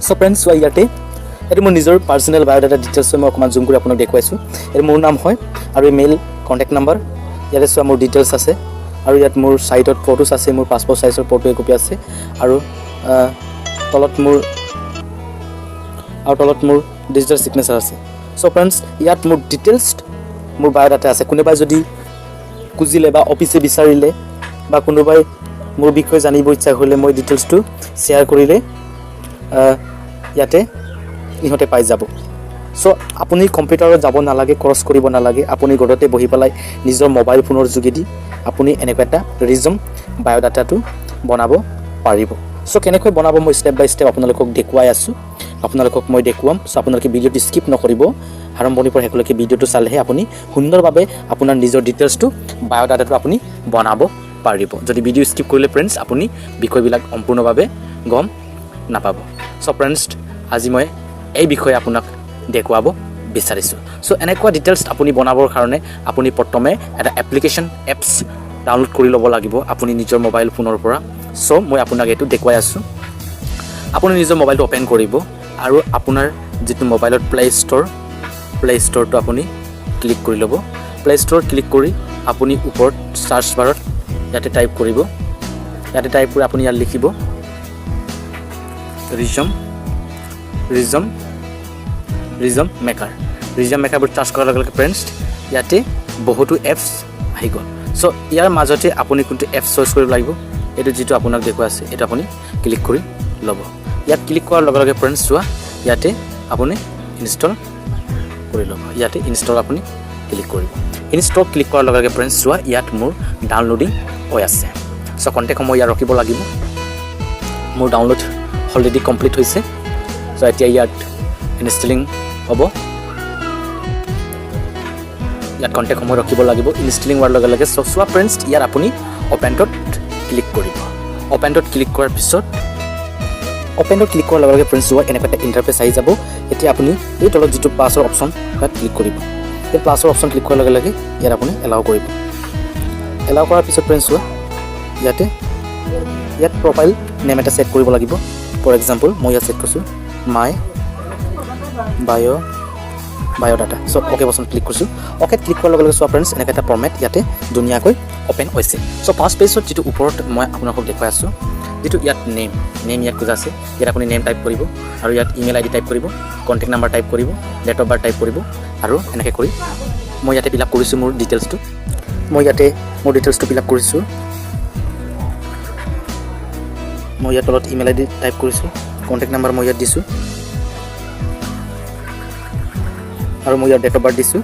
So friends চোৱা ইয়াতে এইটো মোৰ নিজৰ পাৰ্চনেল বায়োডাটা ডিটেইলছ মই অকণমান জুম কৰি আপোনাক দেখুৱাইছোঁ এইটো মোৰ নাম হয় আৰু ইমেইল কণ্টেক্ট নাম্বাৰ ইয়াতে চোৱা মোৰ ডিটেইলছ আছে আৰু ইয়াত মোৰ সাইটত ফটোছ আছে মোৰ পাছপোৰ্ট সাইজৰ ফটো একপি আছে আৰু তলত মোৰ ডিজিটেল সিগনেচাৰ আছে সো ফ্ৰেণ্ডছ ইয়াত মোৰ ডিটেইলছ মোৰ বায়োডাটা আছে কোনোবাই যদি খুজিলে বা অফিসে বিচাৰিলে বা কোনোবাই মোৰ বিষয়ে জানিব ইচ্ছা কৰিলে মই ডিটেইলছটো শ্বেয়াৰ কৰিলে ইয়াতে ইহঁতে পাই যাব সো আপুনি কম্পিউটাৰত যাব নালাগে ক্ৰছ কৰিব নালাগে আপুনি ঘৰতে বহি পেলাই নিজৰ মোবাইল ফোনৰ যোগেদি আপুনি এনেকুৱা এটা ৰিজম বায়োডাটাটো বনাব পাৰিব সো কেনেকৈ বনাব মই ষ্টেপ বাই ষ্টেপ আপোনালোকক দেখুৱাই আছোঁ আপোনালোকক মই দেখুৱাম সো আপোনালোকে ভিডিঅ'টো স্কিপ নকৰিব আৰম্ভণিৰ পৰা শেষলৈকে ভিডিঅ'টো চালেহে আপুনি সুন্দৰভাৱে আপোনাৰ নিজৰ ডিটেইলছটো বায়োডাটাটো আপুনি বনাব পাৰিব যদি ভিডিঅ' স্কিপ কৰিলে ফ্ৰেণ্ডছ আপুনি বিষয়বিলাক সম্পূৰ্ণভাৱে গম নাপাব সো ফ্ৰেণ্ডছ আজি মই এই বিষয়ে আপোনাক দেখুৱাব বিচাৰিছোঁ সো এনেকুৱা ডিটেইলছ আপুনি বনাবৰ কাৰণে আপুনি প্ৰথমে এটা এপ্লিকেশ্যন এপছ ডাউনলোড কৰি ল'ব লাগিব আপুনি নিজৰ মোবাইল ফোনৰ পৰা সো মই আপোনাক এইটো দেখুৱাই আছোঁ আপুনি নিজৰ মোবাইলটো অপেন কৰিব আৰু আপোনাৰ যিটো মোবাইলত প্লে ষ্ট'ৰটো আপুনি ক্লিক কৰি ল'ব প্লে ষ্ট'ৰ ক্লিক কৰি আপুনি ওপৰত সাৰ্চ বাৰত ইয়াতে টাইপ কৰিব ইয়াতে টাইপ কৰি আপুনি ইয়াত লিখিব ৰিজম মেকাৰ বোৰ চাৰ্চ কৰাৰ লগে লগে ফ্ৰেণ্ডছ ইয়াতে বহুতো এপছ আহি গ'ল সো ইয়াৰ মাজতে আপুনি কোনটো এপছ চইচ কৰিব লাগিব এইটো যিটো আপোনাক দেখুৱাই আছে এইটো আপুনি ক্লিক কৰি ল'ব ইয়াত ক্লিক কৰাৰ লগে লগে ফ্ৰেণ্ডছ চোৱা ইয়াতে আপুনি ইনষ্টল কৰি ল'ব ইয়াতে ইনষ্টল আপুনি ক্লিক কৰিব ইনষ্টল ক্লিক কৰাৰ লগে লগে ফ্ৰেণ্ডছ চোৱা ইয়াত মোৰ ডাউনলোডিং হৈ আছে সো কণ্টেক্ট সময় ইয়াত ৰখিব লাগিব মোৰ ডাউনলোড অলৰেডি কমপ্লিট হৈছে সো এতিয়া ইয়াত ইনষ্টলিং হ'ব ইয়াত কণ্টেক্ট সময় ৰখিব লাগিব ইনষ্টলিং হোৱাৰ লগে লগে সো চোৱা ফ্ৰেণ্ডছ ইয়াত আপুনি অপেনটোত ক্লিক কৰিব অপেনটোত ক্লিক কৰাৰ পিছত অপেনটোত ক্লিক কৰাৰ লগে লগে ফ্ৰেণ্ডছ চোৱা এনেকুৱা এটা ইণ্টাৰফেচ আহি যাব এতিয়া আপুনি এই তলত যিটো প্লাছৰ অপশ্যন তাত ক্লিক কৰিব এই প্লাছৰ অপশ্যন ক্লিক কৰাৰ লগে লগে ইয়াত আপুনি এলাউ কৰিব এলাউ কৰাৰ পিছত ফ্ৰেণ্ডছ চোৱা ইয়াত প্ৰফাইল নেম এটা ছেট কৰিব লাগিব ফৰ এক্সাম্পল মই ইয়াত ছেট কৰিছোঁ my biodata so okay button click কৰিছোঁ অ'কে ক্লিক কৰাৰ লগে লগে চোৱা ফ্ৰেণ্ডছ এনেকৈ এটা ফৰ্মেট ইয়াতে ধুনীয়াকৈ অ'পেন হৈছে সো ফাৰ্ষ্ট পেজত যিটো ওপৰত মই আপোনালোকক দেখুৱাই আছোঁ যিটো ইয়াত নেম ইয়াত খোজা আছে ইয়াত আপুনি নেম টাইপ কৰিব আৰু ইয়াত ইমেইল আইডি টাইপ কৰিব কণ্টেক্ট নাম্বাৰ টাইপ কৰিব ডেট অফ বাৰ্থ টাইপ কৰিব আৰু এনেকৈ কৰি মই ইয়াতে ফিল আপ কৰিছোঁ মোৰ ডিটেইলছটো ফিল আপ কৰিছোঁ মই ইয়াত তলত ইমেইল আইডি টাইপ কৰিছোঁ কণ্টেক্ট নাম্বাৰ মই ইয়াত দিছোঁ আৰু মই ইয়াত ডেট অফ বাৰ্থ দিছোঁ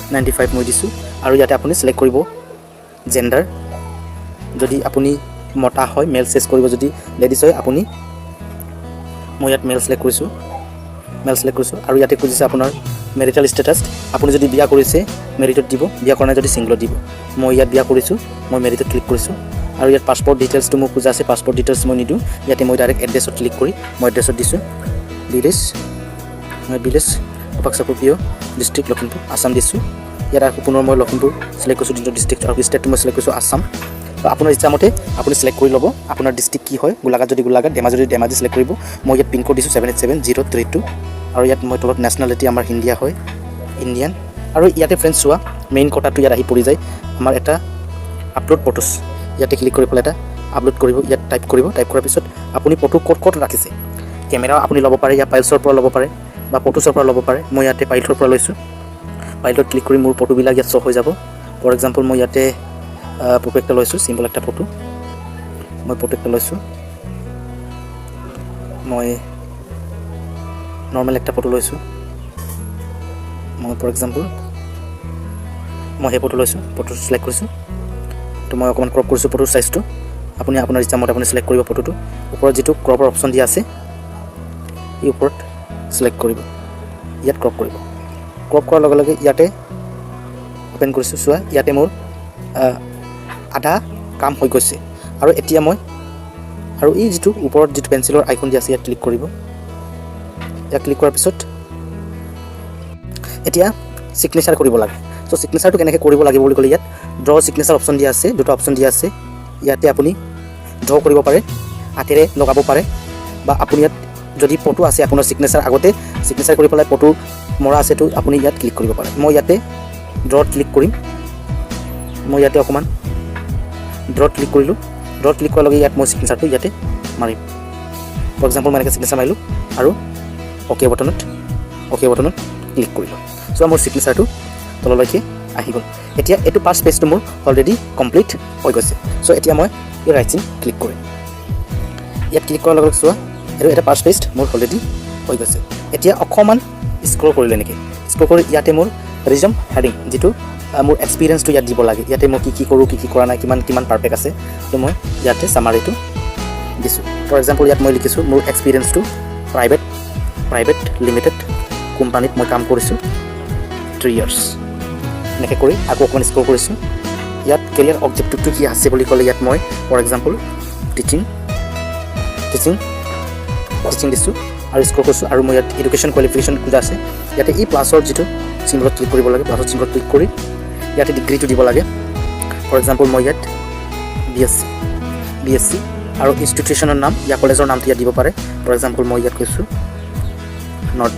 1995 মই দিছোঁ আৰু ইয়াতে আপুনি চিলেক্ট কৰিব জেণ্ডাৰ যদি আপুনি মতা হয় মেল চেছ কৰিব যদি লেডিজ হয় আপুনি মই ইয়াত মেল চিলেক্ট কৰিছোঁ আৰু ইয়াতে খুজিছে আপোনাৰ মেৰিটেল ষ্টেটাছ আপুনি যদি বিয়া কৰিছে মেৰিটত দিব বিয়া কৰা নাই যদি ছিংগলত দিব মই ইয়াত বিয়া কৰিছোঁ মই মেৰিটত ক্লিক কৰিছোঁ আৰু ইয়াত পাছপোৰ্ট ডিটেইলছটো মোক খোজা আছে পাছপোৰ্ট ডিটেইলছ মই নিদিওঁ ইয়াতে মই ডাইৰেক্ট এড্ৰেছত ক্লিক কৰি মই এড্ৰেছত দিছোঁ ভিলেজ অপাকচাপুৰ ডিষ্ট্ৰিক্ট লখিমপুৰ আছাম দিছোঁ ইয়াত আকৌ পুনৰ মই লখিমপুৰ চিলেক্ট কৰিছোঁ যোনটো ডিষ্ট্ৰিক্ট আৰু ষ্টেটটো মই চিলেক্ট কৰিছোঁ আছাম আপোনাৰ ইচ্ছামতে আপুনি চিলেক্ট কৰি ল'ব আপোনাৰ ডিষ্ট্ৰিক্ট কি হয় গোলাঘাট যদি গোলাঘাট ধেমাজি যদি ধেমাজি চিলেক্ট কৰিব মই ইয়াত পিনক'ড দিছোঁ 787032 আৰু ইয়াত মই তলত নেশ্যনেলিটি আমাৰ ইণ্ডিয়া হয় ইণ্ডিয়ান আৰু ইয়াতে ফ্ৰেণ্ডছ চোৱা মেইন কথাটো ইয়াত আহি পৰি যায় আমাৰ এটা আপলোড ফটোছ ইয়াতে ক্লিক কৰি পেলাই এটা আপলোড কৰিব ইয়াত টাইপ কৰাৰ পিছত আপুনি ফটো ক'ত ৰাখিছে কেমেৰা আপুনি ল'ব পাৰে ইয়াত পাইলছৰ পৰা ল'ব পাৰে বা ফটোছৰ পৰা ল'ব পাৰে মই ইয়াতে পাইলছৰ পৰা লৈছোঁ পাইলছত ক্লিক কৰি মোৰ ফটোবিলাক ইয়াত শ্ব' হৈ যাব ফৰ এক্সাম্পল মই ইয়াতে ফটো একটা লৈছোঁ চিম্পল একটা ফটো মই ফটো একটা লৈছোঁ মই নৰ্মেল একটা ফটো লৈছোঁ মই ফৰ এক্সাম্পল মই সেই ফটো লৈছোঁ ফটো চিলেক্ট কৰিছোঁ তো মই অকণমান ক্ৰপ কৰিছোঁ ফটোৰ চাইজটো আপুনি আপোনাৰ ইচ্ছামতে আপুনি চিলেক্ট কৰিব ফটোটো ওপৰত যিটো ক্ৰপৰ অপশ্যন দিয়া আছে এই ওপৰত চিলেক্ট কৰিব ইয়াত ক্ৰপ কৰিব ক্ৰপ কৰাৰ লগে লগে ইয়াতে ওপেন কৰিছোঁ চোৱা ইয়াতে মোৰ আধা কাম হৈ গৈছে আৰু এতিয়া মই আৰু এই যিটো ওপৰত যিটো পেঞ্চিলৰ আইকন দিয়া আছে ইয়াত ক্লিক কৰিব ইয়াত ক্লিক কৰাৰ পিছত এতিয়া সিগনেচাৰ কৰিব লাগে সো সিগনেচাৰটো কেনেকৈ কৰিব লাগিব বুলি ক'লে ইয়াত ড্ৰ সিগনেচাৰ অপশ্যন দিয়া আছে দুটা অপশ্যন দিয়া আছে ইয়াতে আপুনি ড্ৰ কৰিব পাৰে, হাতেৰে লগাব পাৰে, বা আপুনি ইয়াত যদি ফটো আছে আপোনাৰ ছিগনেচাৰ আগতে ছিগনেচাৰ কৰি পেলাই ফটো মৰা আছেতো আপুনি ইয়াত ক্লিক কৰিব পাৰে। মই ইয়াতে ড্ৰত ক্লিক কৰিম। মই ইয়াতে অকণমান ড্ৰত ক্লিক কৰিলোঁ। ড্ৰত ক্লিক কৰাৰ লগে ইয়াত মই ছিগনেচাৰটো ইয়াতে মাৰিম। ফৰ এক্সাম্পল মই এনেকৈ ছিগনেচাৰ মাৰিলোঁ আৰু অ'কে বটনত ক্লিক কৰিলোঁ। চ' মোৰ ছিগনেচাৰটো তললৈকে আহি গ'ল। এতিয়া এইটো ফাৰ্ষ্ট পেজটো মোৰ অলৰেডি কমপ্লিট হৈ গৈছে। চ' এতিয়া মই এই ৰাইট চিন ক্লিক কৰিম। ইয়াত ক্লিক কৰাৰ লগে লগে চোৱা আৰু এটা ফাৰ্ষ্ট পেজ মোৰ অলৰেডি হৈ গৈছে। এতিয়া অকণমান স্ক্ৰল কৰিলে নেকি, স্ক্ৰল কৰি ইয়াতে মোৰ ৰিজম হেডিং যিটো মোৰ এক্সপিৰিয়েঞ্চটো ইয়াত দিব লাগে। ইয়াতে মই কি কৰোঁ, কি কৰা নাই, কিমান পাৰফেক্ট আছে, তো মই ইয়াতে চামাৰিটো দিছোঁ। ফৰ এক্সাম্পল ইয়াত মই লিখিছোঁ মোৰ এক্সপিৰিয়েঞ্চটো প্ৰাইভেট লিমিটেড কোম্পানীত মই কাম কৰিছোঁ 3 years। এনেকৈ কৰি আকৌ অকণমান স্ক্ৰল কৰিছোঁ। ইয়াত কেৰিয়াৰ অবজেক্টিভটো কি আছে বুলি ক'লে ইয়াত মই ফৰ এক্সাম্পল টিচিং দিছোঁ আৰু স্ক্ৰল কৰিছোঁ। আৰু মই ইয়াত এডুকেশ্যন কোৱালিফিকেশ্যন খোজা আছে। ইয়াতে এই প্লাছৰ যিটো চিম্বলত ক্লিক কৰিব লাগে, প্লাছৰ চিম্বলত ক্লিক কৰি ইয়াতে ডিগ্ৰীটো দিব লাগে। ফৰ এক্সাম্পল মই ইয়াত BSc আৰু ইনষ্টিটিউশ্যনৰ নাম ইয়াৰ কলেজৰ নামটো ইয়াত দিব পাৰে। ফৰ এক্সাম্পল মই ইয়াত কৈছোঁ নৰ্থ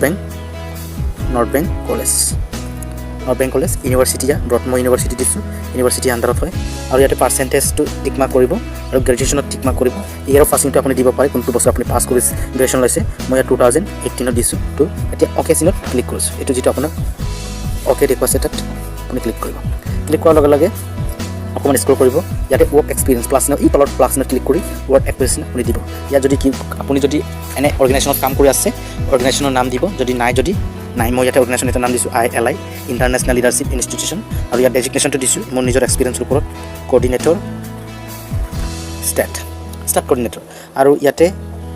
বেংক কলেজ ইউনিভাৰ্চিটি, ইয়াত ব্ৰহ্ম ইউনিভাৰ্চিটি দিছোঁ, ইউনিভাৰ্চিটি আণ্ডাৰত হয়। আৰু ইয়াতে পাৰ্চেণ্টেজটো টিক মাৰ্ক কৰিব আৰু গ্ৰেজুৱেশ্যনত টিক মাৰ্ক কৰিব। ইয়াৰ পাছিংটো আপুনি দিব পাৰে, কোনটো বছৰ আপুনি পাছ কৰি গ্ৰেজুৱেশ্যন লৈছে। মই ইয়াত 2018 দিছোঁ। তো এতিয়া অ'কে চিনত ক্লিক কৰিছোঁ। এইটো যিটো আপোনাৰ অ'কে দেখুৱাইছে তাত আপুনি ক্লিক কৰিব। ক্লিক কৰাৰ লগে লগে অকণমান স্ক্ৰল কৰিব। ইয়াতে ৱৰ্ক এক্সপিৰিয়েঞ্চ প্লাছ এই তলত প্লাছ ক্লিক কৰি ৱৰ্ক এক্সপিৰিয়েঞ্চ আপুনি দিব। ইয়াত যদি আপুনি যদি এনে অৰ্গেনাইজেশ্যনত কাম কৰি আছে অৰ্গেনাইজেশ্যনৰ নাম দিব। যদি নাই মই ইয়াতে অৰ্গেনাইজেশ্যন এটা নাম দিছোঁ ILI ইণ্টাৰনেশ্যনেল লিডাৰশ্বিপ ইনষ্টিটিউশ্যন। আৰু ইয়াত ডেজিগনেশ্যনটো দিছোঁ মোৰ নিজৰ এক্সপিৰিয়েঞ্চৰ ওপৰত কোঅৰ্ডিনেটৰ ষ্টেট কোঅৰ্ডিনেটৰ। আৰু ইয়াতে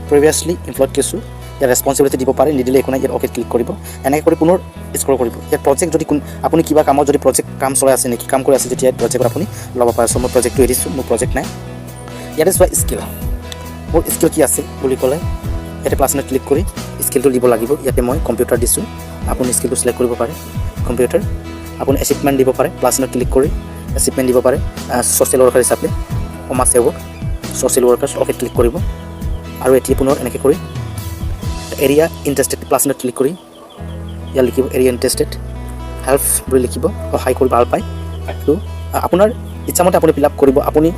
প্ৰিভিয়াছলি এমপ্লয়ড কৈছোঁ। ইয়াত ৰেছপঞ্চিবিলিটি দিব পাৰে, নিদিলে একো নাই। ইয়াত অ'কে ক্লিক কৰিব। এনেকৈ কৰি পুনৰ স্ক্ৰল কৰিব। ইয়াত প্ৰজেক্ট যদি আপুনি কিবা কামত যদি প্ৰজেক্ট কাম চলাই আছে নেকি, কাম কৰি আছে যেতিয়া প্ৰজেক্টত আপুনি ল'ব পাৰে। চ' মই প্ৰজেক্টটো এৰিছোঁ, মোৰ প্ৰজেক্ট নাই। ইয়াতে চোৱা মোৰ স্কিল কি আছে বুলি ক'লে ইয়াতে প্লাছত ক্লিক কৰি স্কিলটো দিব লাগিব। ইয়াতে মই কম্পিউটাৰ দিছোঁ, আপুনি স্কিলটো চিলেক্ট কৰিব পাৰে। কম্পিউটাৰ আপুনি এচিভমেণ্ট দিব পাৰে, প্লাছত ক্লিক কৰি এচিভমেণ্ট দিব পাৰে। ছ'চিয়েল ৱৰ্কাৰ হিচাপে সমাজ সেৱক ছ'চিয়েল ৱৰ্কাৰ্ছ অ'কে ক্লিক কৰিব। আৰু এতিয়া পুনৰ এনেকৈ কৰি এৰিয়া ইণ্টাৰেষ্টেড প্লাছত ক্লিক কৰি ইয়াত লিখিব এৰিয়া ইণ্টাৰেষ্টেড হেল্প বুলি লিখিব, সহায় কৰি ভাল পায়। আৰু আপোনাৰ ইচ্ছামতে আপুনি ফিল আপ কৰিব। আপুনি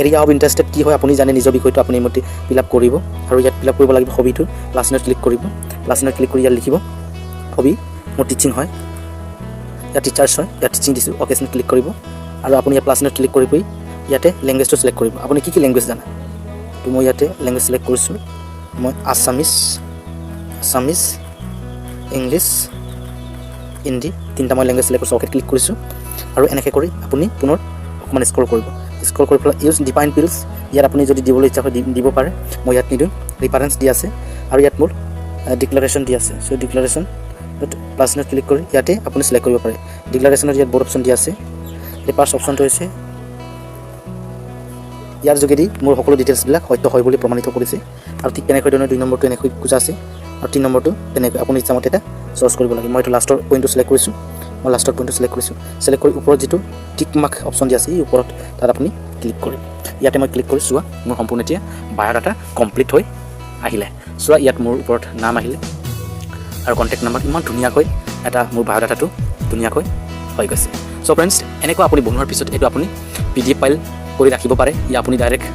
এৰিয়া অফ ইণ্টাৰেষ্টেড কি হয় আপুনি জানে, নিজৰ বিষয়টো আপুনি মতে ফিল আপ কৰিব। আৰু ইয়াত ফিল আপ কৰিব লাগিব হবিটো, প্লাছত ক্লিক কৰিব। প্লাছত ক্লিক কৰি ইয়াত লিখিব হবি মোৰ টিচিং হয়, ইয়াত টিচাৰ্ছ হয়, ইয়াত টিচিং দিছোঁ। অ'কেশ্যন ক্লিক কৰিব। আৰু আপুনি ইয়াত প্লাছত ক্লিক কৰি ইয়াতে লেংগুৱেজটো চিলেক্ট কৰিব। আপুনি কি লেংগুৱেজ জানে, তো মই ইয়াতে লেংগুৱেজ চিলেক্ট কৰিছোঁ। মই আছামিজ ইংলিছ হিন্দী তিনিটা মই লেংগুৱেজ চিলেক্ট কৰিছোঁ। অ'কে ক্লিক কৰিছোঁ। আৰু এনেকৈ কৰি আপুনি পুনৰ অকণমান স্ক্ৰল কৰিব। স্ক্ৰল কৰি পেলাই ইউজ ডিফাইন ফিল্ডছ ইয়াত আপুনি যদি দিবলৈ ইচ্ছা হয় দিব পাৰে। মই ইয়াত নিদিওঁ, ৰিফাৰেঞ্চ দি আছে। আৰু ইয়াত মোৰ ডিক্লাৰেশ্যন দি আছে। চ' ডিক্লাৰেশ্যন প্লাছত ক্লিক কৰি ইয়াতে আপুনি চিলেক্ট কৰিব পাৰে। ডিক্লাৰেশ্যনত ইয়াত বহুত অপশ্যন দি আছে। এই ফাৰ্ষ্ট অপশ্যনটো হৈছে ইয়াৰ যোগেদি মোৰ সকলো ডিটেইলছবিলাক সত্য হয় বুলি প্ৰমাণিত কৰিছে। আৰু ঠিক তেনেকৈ ধৰণে 2 নম্বৰটো এনেকৈ খোজা আছে। আৰু 3 নম্বৰটো তেনেকৈ আপুনি ইচ্ছামতে এটা চৰ্চ কৰিব লাগে। মই এইটো লাষ্টৰ পইণ্টটো চিলেক্ট কৰিছোঁ। চিলেক্ট কৰি ওপৰত যিটো টিক মাৰ্ক অপশ্যন দি আছে এই ওপৰত তাত আপুনি ক্লিক কৰিম। ইয়াতে মই ক্লিক কৰি চোৱা মোৰ সম্পূৰ্ণ এতিয়া বায়'ডাটা কমপ্লিট হৈ আহিলে। চোৱা ইয়াত মোৰ ওপৰত নাম আহিলে আৰু কণ্টেক্ট নাম্বাৰ ইমান ধুনীয়াকৈ এটা মোৰ বায়'ডাটাটো ধুনীয়াকৈ হৈ গৈছে। চ' ফ্ৰেণ্ডছ এনেকুৱা আপুনি বনোৱাৰ পিছত এইটো আপুনি PDF ফাইল কৰি ৰাখিব পাৰে, ইয়া আপুনি ডাইৰেক্ট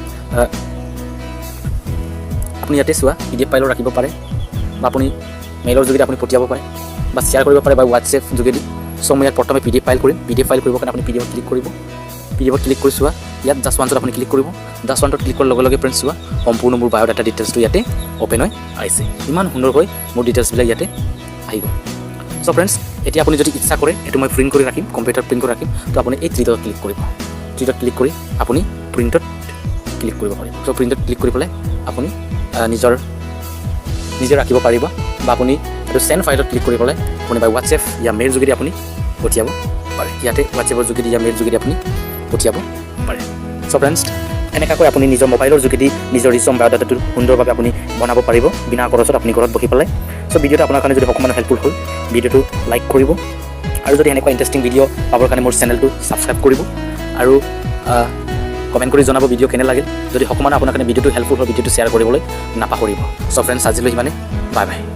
আপুনি ইয়াতে চোৱা PDF ফাইলো ৰাখিব পাৰে, বা আপুনি মেইলৰ যোগেদি আপুনি পঠিয়াব পাৰে বা শ্বেয়াৰ কৰিব পাৰে বা হোৱাটছএপ যোগেদি। চ' মই ইয়াত প্ৰথমে PDF ফাইল কৰিম। PDF ফাইল কৰিবৰ কাৰণে আপুনি PDF ক্লিক কৰিব। PDF ক্লিক কৰি চোৱা ইয়াত জাষ্ট ওৱানছত আপুনি ক্লিক কৰিব। জাষ্ট ওৱানটোত ক্লিক কৰাৰ লগে লগে ফ্ৰেণ্ডছ চোৱা সম্পূৰ্ণ মোৰ বায়'ডাটা ডিটেইলছটো ইয়াতে অ'পেন হৈ আহিছে। ইমান সুন্দৰকৈ মোৰ ডিটেইলছবিলাক ইয়াতে আহি গ'ল। চ' ফ্ৰেণ্ডছ এতিয়া আপুনি যদি ইচ্ছা কৰে এইটো মই প্ৰিণ্ট কৰি ৰাখিম, কম্পিউটাৰ প্ৰিণ্ট কৰি ৰাখিম, তো আপুনি এই 3 ডটত ক্লিক কৰিব। 3 ডট ক্লিক কৰি আপুনি প্ৰিণ্টত ক্লিক কৰিব পাৰিব। চ' প্ৰিণ্টত ক্লিক কৰি পেলাই আপুনি নিজে ৰাখিব পাৰিব, বা আপুনি এইটো চেণ্ড ফাইলত ক্লিক কৰি পেলাই আপুনি বা হোৱাটছএপ ইয়া মেইল যোগেদি আপুনি পঠিয়াব পাৰে। ইয়াতে হোৱাটছএপৰ যোগেদি ইয়া মেইল যোগেদি আপুনি পঠিয়াব পাৰে। চ' ফ্ৰেণ্ডছ এনেকুৱাকৈ আপুনি নিজৰ মোবাইলৰ যোগেদি নিজৰ ৰিজম বায়'ডাটাটো সুন্দৰভাৱে আপুনি বনাব পাৰিব বিনা খৰচত আপুনি ঘৰত বহি পেলাই। চ' ভিডিঅ'টো আপোনাৰ কাৰণে যদি অকণমান হেল্পফুল হ'ল ভিডিঅ'টো লাইক কৰিব, আৰু যদি এনেকুৱা ইণ্টাৰেষ্টিং ভিডিঅ' পাবৰ কাৰণে মোৰ চেনেলটো ছাবস্ক্ৰাইব কৰিব। আৰু কমেণ্ট কৰি জনাব ভিডিঅ' কেনে লাগিল। যদি অকণমান আপোনাৰ কাৰণে ভিডিঅ'টো হেল্পফুল হয় ভিডিঅ'টো শ্বেয়াৰ কৰিবলৈ নাপাহৰিব। চ' ফ্ৰেণ্ডছ আজিলৈ সিমানে, বাই বাই।